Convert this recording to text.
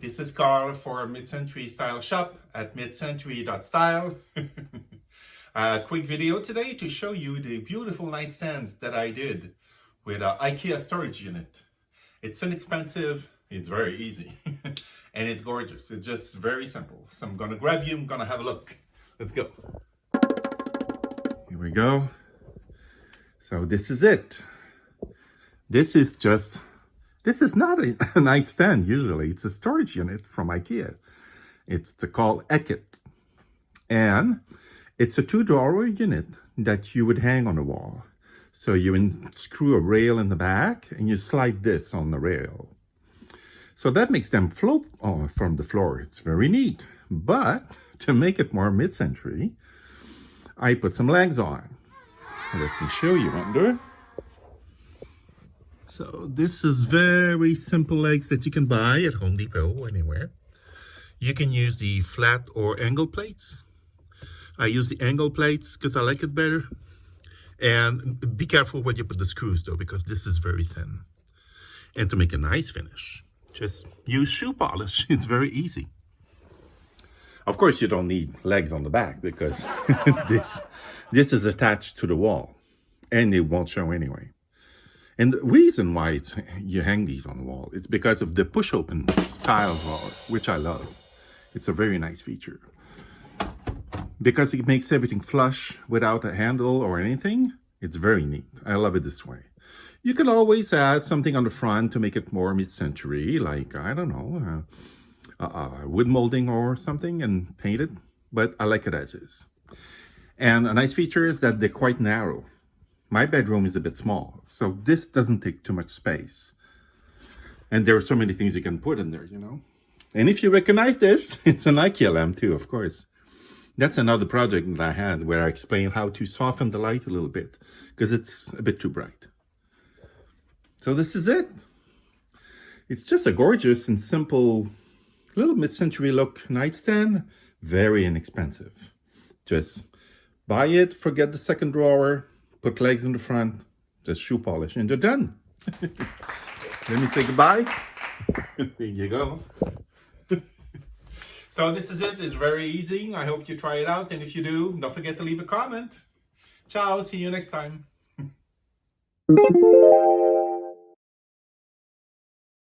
This is Carl for Mid-Century Style Shop at midcentury.style. A quick video today to show you the beautiful nightstands that I did with an IKEA storage unit. It's inexpensive, it's very easy, and it's gorgeous. It's just very simple. So I'm gonna grab you, I'm gonna have a look. Let's go. Here we go. So this is it. This is not a nightstand usually. It's a storage unit from IKEA. It's called Eket. And it's a 2-drawer unit that you would hang on the wall. So you screw a rail in the back and you slide this on the rail. So that makes them float from the floor. It's very neat. But to make it more mid-century, I put some legs on. Let me show you under. So this is very simple legs that you can buy at Home Depot or anywhere. You can use the flat or angle plates. I use the angle plates because I like it better. And be careful when you put the screws though, because this is very thin. And to make a nice finish, just use shoe polish. It's very easy. Of course, you don't need legs on the back because this is attached to the wall and it won't show anyway. And the reason why you hang these on the wall is because of the push-open style wall, which I love. It's a very nice feature. Because it makes everything flush without a handle or anything, it's very neat. I love it this way. You can always add something on the front to make it more mid-century, like, I don't know, wood molding or something and paint it, but I like it as is. And a nice feature is that they're quite narrow. My bedroom is a bit small, so this doesn't take too much space. And there are so many things you can put in there, you know. And if you recognize this, it's an IKEA lamp too, of course. That's another project that I had where I explained how to soften the light a little bit because it's a bit too bright. So this is it. It's just a gorgeous and simple little mid-century look nightstand, very inexpensive. Just buy it, forget the second drawer, put legs in the front, just shoe polish, and you're done. Let me say goodbye. There you go. So this is it. It's very easy. I hope you try it out. And if you do, don't forget to leave a comment. Ciao. See you next time.